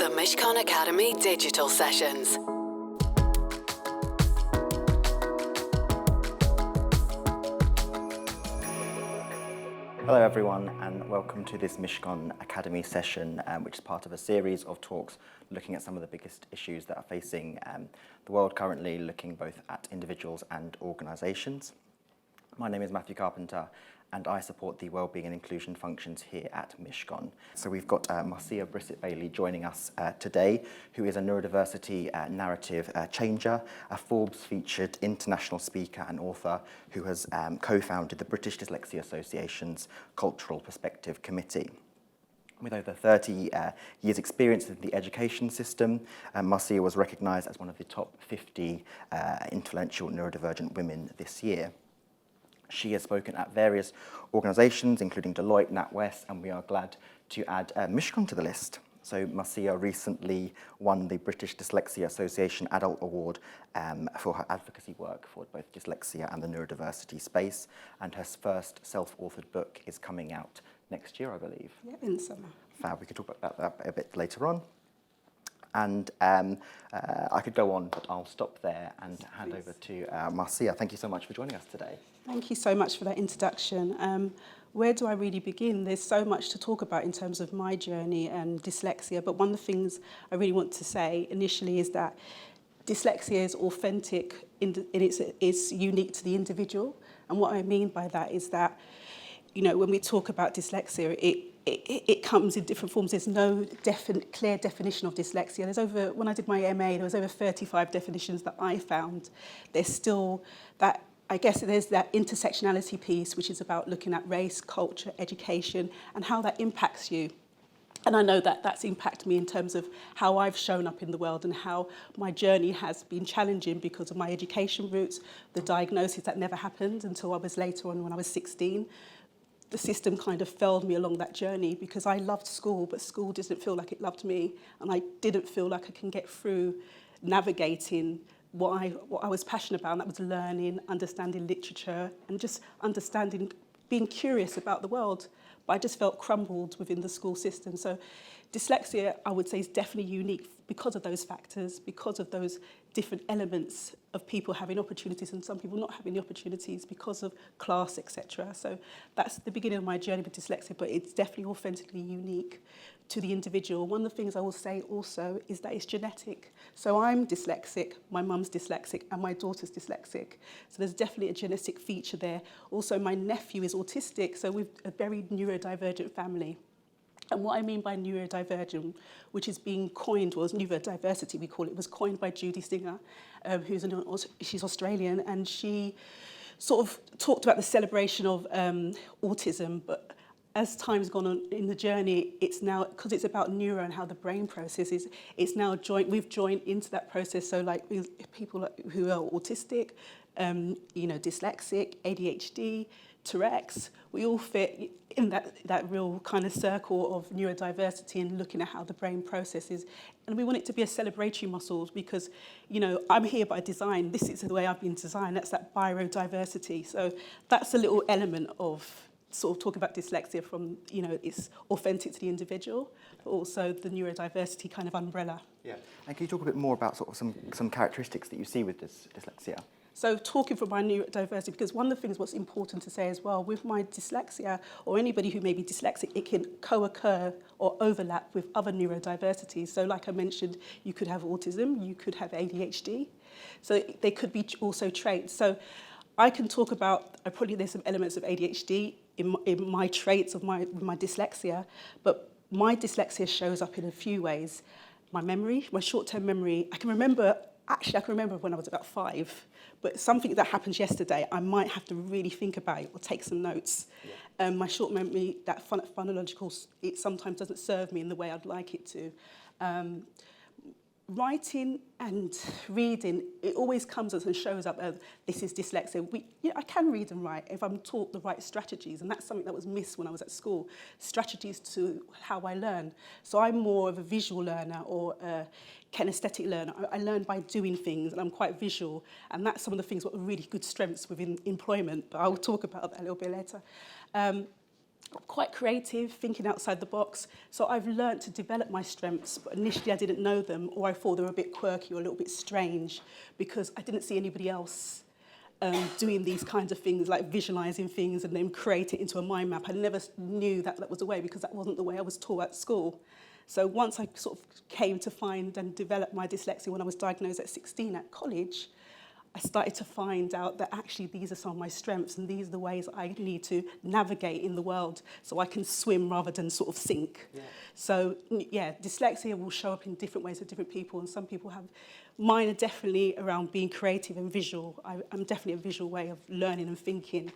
the Mishcon Academy Digital Sessions. Hello everyone, and welcome to this Mishcon Academy session, which is part of a series of talks looking at some of the biggest issues that are facing the world currently, looking both at individuals and organisations. My name is Matthew Carpenter, and I support the Wellbeing and Inclusion functions here at Mishcon. So we've got Marcia Brissett-Bailey joining us today, who is a neurodiversity narrative changer, a Forbes-featured international speaker and author who has co-founded the British Dyslexia Association's Cultural Perspective Committee. With over 30 years' experience in the education system, Marcia was recognised as one of the top 50 influential neurodivergent women this year. She has spoken at various organisations, including Deloitte, NatWest, and we are glad to add Mishcon to the list. So Marcia recently won the British Dyslexia Association Adult Award for her advocacy work for both dyslexia and the neurodiversity space, and her first self-authored book is coming out next year, I believe. Yeah, in summer. Fab, we could talk about that a bit later on. And I could go on, but I'll stop there and hand over to Marcia. Thank you so much for joining us today. Thank you so much for that introduction. Where do I really begin? There's so much to talk about in terms of my journey and dyslexia, but one of the things I really want to say initially is that dyslexia is authentic, it's unique to the individual. And what I mean by that is that, you know, when we talk about dyslexia, it comes in different forms. There's no clear definition of dyslexia. When I did my MA, there was over 35 definitions that I found. There's still that, I guess there's that intersectionality piece, which is about looking at race, culture, education, and how that impacts you. And I know that that's impacted me in terms of how I've shown up in the world and how my journey has been challenging because of my education roots, the diagnosis that never happened until I was later on when I was 16. The system kind of failed me along that journey because I loved school, but school didn't feel like it loved me, and I didn't feel like I can get through navigating what I was passionate about, and that was learning, understanding literature, and just understanding, being curious about the world. But I just felt crumbled within the school system. So dyslexia, I would say, is definitely unique because of those factors, because of those different elements of people having opportunities and some people not having the opportunities because of class, etc. So that's the beginning of my journey with dyslexia, but it's definitely authentically unique to the individual. One of the things I will say also is that it's genetic. So I'm dyslexic, my mum's dyslexic, and my daughter's dyslexic. So there's definitely a genetic feature there. Also, my nephew is autistic, so we're a very neurodivergent family. And what I mean by neurodivergent, which is being coined, was neurodiversity, we call it, was coined by Judy Singer, she's Australian, and she sort of talked about the celebration of autism, but as time's gone on in the journey, it's now, because it's about neuro and how the brain processes, it's now we've joined into that process. So like people who are autistic, dyslexic, ADHD, Tourette's, we all fit in that real kind of circle of neurodiversity and looking at how the brain processes. And we want it to be a celebratory muscle because, you know, I'm here by design. This is the way I've been designed. That's that biodiversity. So that's a little element of sort of talk about dyslexia from, you know, it's authentic to the individual, but also the neurodiversity kind of umbrella. Yeah, and can you talk a bit more about sort of some characteristics that you see with this dyslexia? So talking from my neurodiversity, because one of the things what's important to say as well, with my dyslexia, or anybody who may be dyslexic, it can co-occur or overlap with other neurodiversities. So like I mentioned, you could have autism, you could have ADHD. So they could be also traits. So I can talk about, probably there's some elements of ADHD in my traits of my dyslexia, but my dyslexia shows up in a few ways. My memory, my short-term memory, I can remember when I was about 5, but something that happened yesterday, I might have to really think about it or take some notes. Yeah. My short memory, that phonological, it sometimes doesn't serve me in the way I'd like it to. Writing and reading, it always comes as and shows up as this is dyslexia. I can read and write if I'm taught the right strategies, and that's something that was missed when I was at school, strategies to how I learn. So I'm more of a visual learner or a kinesthetic learner. I learn by doing things, and I'm quite visual, and that's some of the things that are really good strengths within employment, but I'll talk about that a little bit later. quite creative, thinking outside the box. So I've learned to develop my strengths, but initially I didn't know them, or I thought they were a bit quirky or a little bit strange because I didn't see anybody else doing these kinds of things, like visualising things and then create it into a mind map. I never knew that that was the way because that wasn't the way I was taught at school. So once I sort of came to find and develop my dyslexia when I was diagnosed at 16 at college, I started to find out that actually these are some of my strengths and these are the ways I need to navigate in the world so I can swim rather than sort of sink. Yeah. So, yeah, dyslexia will show up in different ways for different people, and some people have. Mine are definitely around being creative and visual. I'm definitely a visual way of learning and thinking.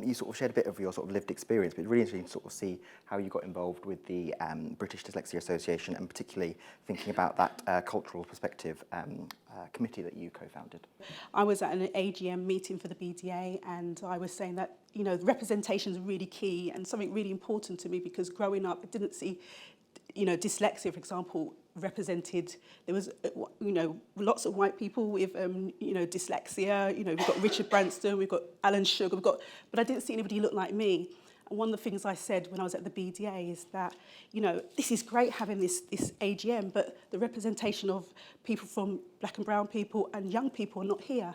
You sort of shared a bit of your sort of lived experience, but it's really interesting to sort of see how you got involved with the British Dyslexia Association, and particularly thinking about that cultural perspective committee that you co-founded. I was at an AGM meeting for the BDA, and I was saying that, you know, representation is really key and something really important to me because growing up, I didn't see, you know, dyslexia, for example, represented. There was, you know, lots of white people with, you know, dyslexia. You know, we've got Richard Branson, we've got Alan Sugar, but I didn't see anybody look like me. And one of the things I said when I was at the BDA is that, you know, this is great having this AGM, but the representation of people from black and brown people and young people are not here.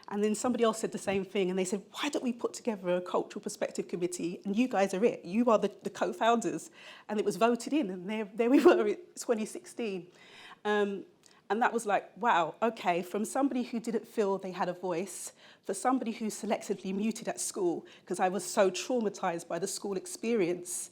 And then somebody else said the same thing, and they said, why don't we put together a cultural perspective committee, and you guys are it, you are the co-founders. And it was voted in, and there we were in 2016. And that was like, wow, okay, from somebody who didn't feel they had a voice, for somebody who's selectively muted at school, because I was so traumatized by the school experience,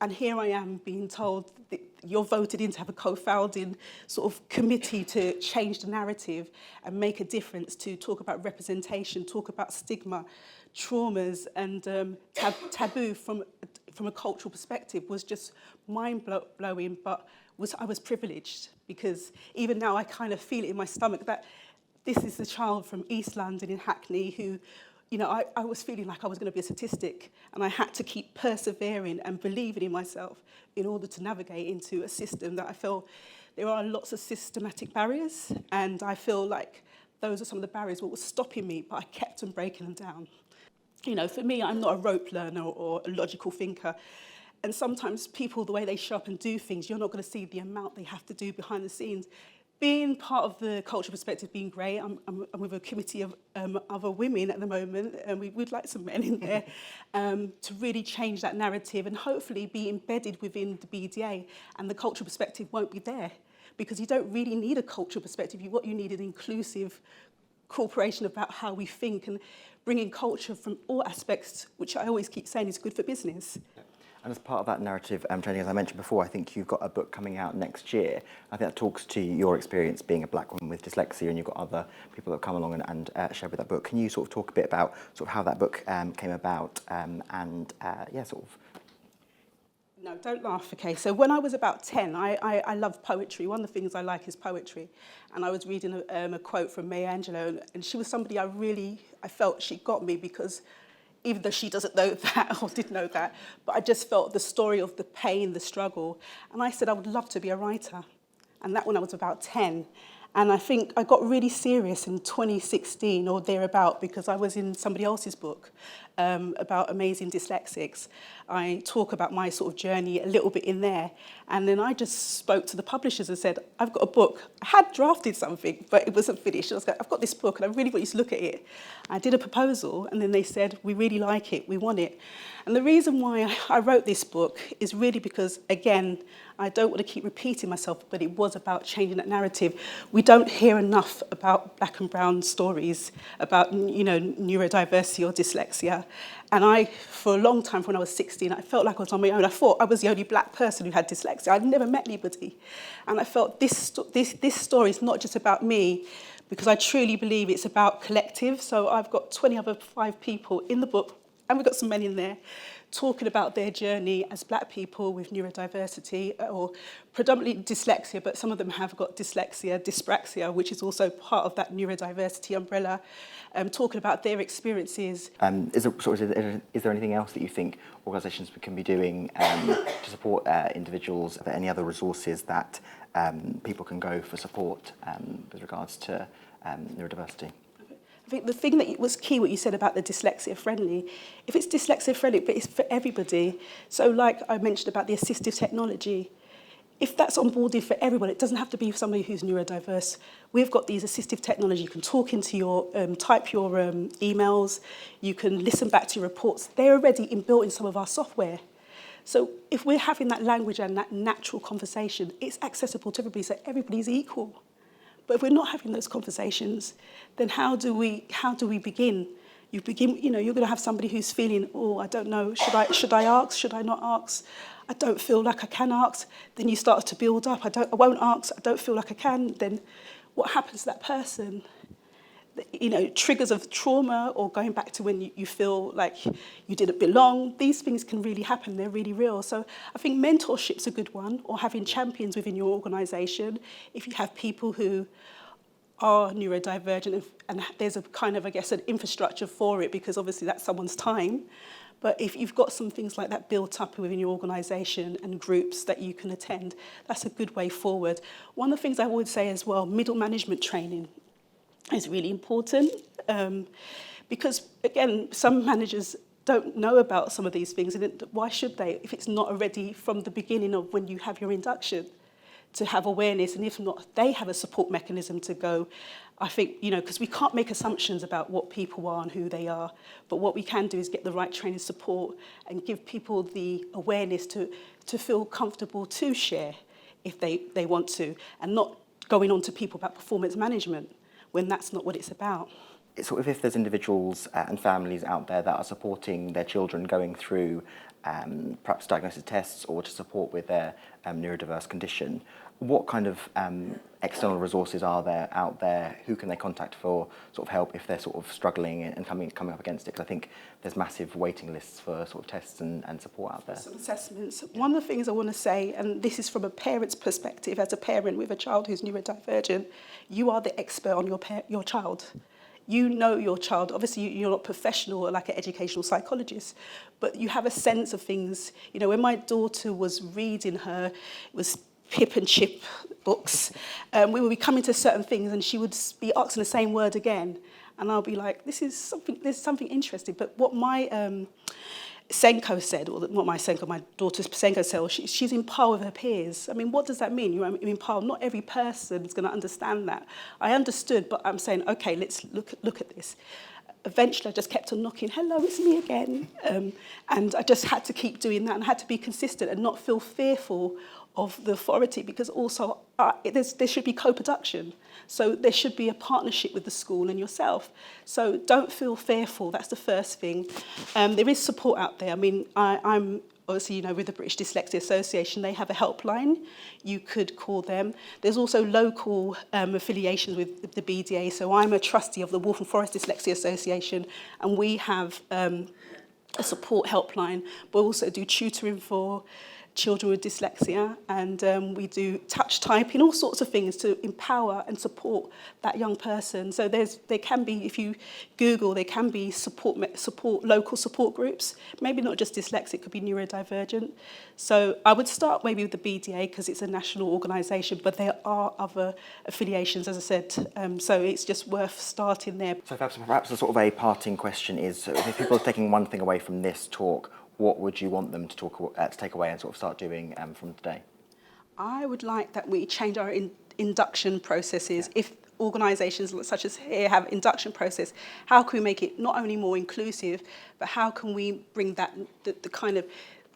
and here I am being told that you're voted in to have a co-founding sort of committee to change the narrative and make a difference, to talk about representation, talk about stigma, traumas, and taboo from a cultural perspective was just mind-blowing, but I was privileged because even now I kind of feel it in my stomach that this is the child from East London in Hackney who, you know, I was feeling like I was going to be a statistic, and I had to keep persevering and believing in myself in order to navigate into a system that I feel there are lots of systematic barriers, and I feel like those are some of the barriers that were stopping me, but I kept on breaking them down. You know, for me, I'm not a rote learner or a logical thinker, and sometimes people, the way they show up and do things, you're not going to see the amount they have to do behind the scenes. Being part of the cultural perspective being great, I'm with a committee of other women at the moment, and we would like some men in there to really change that narrative and hopefully be embedded within the BDA, and the cultural perspective won't be there because you don't really need a cultural perspective. What you need is an inclusive cooperation about how we think and bringing culture from all aspects, which I always keep saying is good for business. And as part of that narrative training, as I mentioned before, I think you've got a book coming out next year. I think that talks to your experience being a black woman with dyslexia, and you've got other people that have come along and shared with that book. Can you sort of talk a bit about sort of how that book came about sort of... No, don't laugh, okay. So when I was about 10, I love poetry. One of the things I like is poetry. And I was reading a quote from Maya Angelou, and she was somebody I felt she got me because even though she doesn't know that or did know that, but I just felt the story of the pain, the struggle. And I said I would love to be a writer. And that when I was about 10. And I think I got really serious in 2016 or thereabout because I was in somebody else's book about amazing dyslexics. I talk about my sort of journey a little bit in there. And then I just spoke to the publishers and said, I've got a book. I had drafted something, but it wasn't finished. I was like, I've got this book and I really want you to look at it. I did a proposal and then they said, we really like it, we want it. And the reason why I wrote this book is really because, again, I don't want to keep repeating myself, but it was about changing that narrative. We don't hear enough about black and brown stories, about, you know, neurodiversity or dyslexia. And I, for a long time, when I was 16, I felt like I was on my own. I thought I was the only black person who had dyslexia. I'd never met anybody. And I felt this story is not just about me, because I truly believe it's about collective. So I've got 5 people in the book, and we've got some men in there, talking about their journey as black people with neurodiversity or predominantly dyslexia, but some of them have got dyslexia, dyspraxia, which is also part of that neurodiversity umbrella, talking about their experiences. Is there anything else that you think organisations can be doing to support individuals? Are there any other resources that people can go for support with regards to neurodiversity? I think the thing that was key, what you said about the dyslexia friendly, if it's dyslexia friendly, but it's for everybody. So like I mentioned about the assistive technology, if that's onboarded for everyone, it doesn't have to be somebody who's neurodiverse. We've got these assistive technology. You can talk into your, type your emails, you can listen back to your reports. They're already inbuilt in some of our software. So if we're having that language and that natural conversation, it's accessible to everybody, so everybody's equal. But if we're not having those conversations, then how do we begin? You begin, you're going to have somebody who's feeling, oh, I don't know, should I ask? Should I not ask? I don't feel like I can ask. Then you start to build up. I won't ask. I don't feel like I can. Then what happens to that person? Triggers of trauma or going back to when you feel like you didn't belong. These things can really happen. They're really real. So I think mentorship's a good one, or having champions within your organisation. If you have people who are neurodivergent and there's a kind of, I guess, an infrastructure for it, because obviously that's someone's time. But if you've got some things like that built up within your organisation and groups that you can attend, that's a good way forward. One of the things I would say as well, middle management training is really important, because, again, some managers don't know about some of these things, and why should they if it's not already from the beginning of when you have your induction to have awareness, and if not, they have a support mechanism to go. I think, because we can't make assumptions about what people are and who they are, but what we can do is get the right training support and give people the awareness to feel comfortable to share if they want to, and not going on to people about performance management when that's not what it's about. So if there's individuals and families out there that are supporting their children going through perhaps diagnosis tests or to support with their neurodiverse condition, what kind of external resources are there out there? Who can they contact for sort of help if they're sort of struggling and coming up against it? Because I think there's massive waiting lists for sort of tests and support out there. Some assessments. One of the things I want to say, and this is from a parent's perspective, as a parent with a child who's neurodivergent, you are the expert on your child. You know your child. Obviously, you're not professional or like an educational psychologist, but you have a sense of things. When my daughter was reading it was Pip and Chip books, we would be coming to certain things and she would be asking the same word again. And I'll be like, there's something interesting. But what my Senko said, or not my Senko, my daughter's Senko said, well, she's in par with her peers. I mean, what does that mean? You're in par. Not every person is going to understand that. I understood, but I'm saying, okay, let's look at this. Eventually, I just kept on knocking, hello, it's me again. And I just had to keep doing that and had to be consistent and not feel fearful of the authority, because also there should be co-production. So there should be a partnership with the school and yourself. So don't feel fearful. That's the first thing. There is support out there. I mean, I'm obviously, with the British Dyslexia Association, they have a helpline. You could call them. There's also local affiliations with the BDA. So I'm a trustee of the Waltham Forest Dyslexia Association, and we have a support helpline. We also do tutoring for children with dyslexia, and we do touch typing, all sorts of things to empower and support that young person. So there can be, if you Google, there can be local support groups, maybe not just dyslexic, it could be neurodivergent. So I would start maybe with the BDA because it's a national organisation, but there are other affiliations, as I said, so it's just worth starting there. So perhaps a sort of a parting question is, if people are taking one thing away from this talk, what would you want them to take away and sort of start doing from today? I would like that we change our induction processes. Yeah. If organisations such as here have induction process, how can we make it not only more inclusive, but how can we bring that, the kind of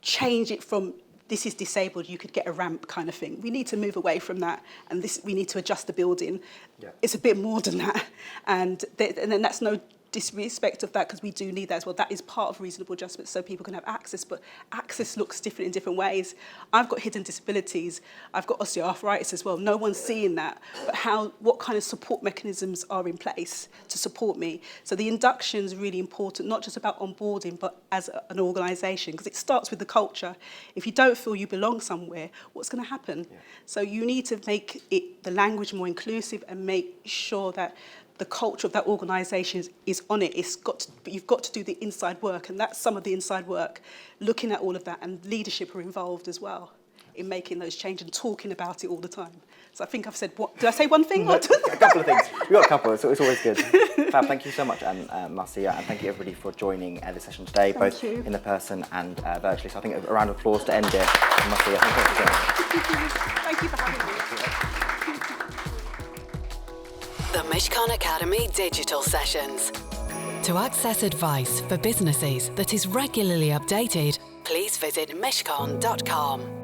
change it from this is disabled, you could get a ramp kind of thing. We need to move away from that, and we need to adjust the building. Yeah. It's a bit more than that, and then that's no disrespect of that, because we do need that as well. That is part of reasonable adjustment so people can have access, but access looks different in different ways. I've got hidden disabilities, I've got osteoarthritis as well. No one's seeing that, but what kind of support mechanisms are in place to support me? So the induction is really important, not just about onboarding, but as an organisation, because it starts with the culture. If you don't feel you belong somewhere, what's going to happen? Yeah. So you need to make the language more inclusive and make sure that the culture of that organisation is on it. But you've got to do the inside work, and that's some of the inside work, looking at all of that, and leadership are involved as well in making those changes and talking about it all the time. So I think I've said, what? Did I say one thing? No, a couple of things. We've got a couple, so it's always good. Fab, thank you so much, Marcia, and thank you everybody for joining this session today, both in the person and virtually. So I think a round of applause to end it. Marcia, thank you for joining. Thank you for having me. The Mishcon Academy Digital Sessions. To access advice for businesses that is regularly updated, please visit mishcon.com.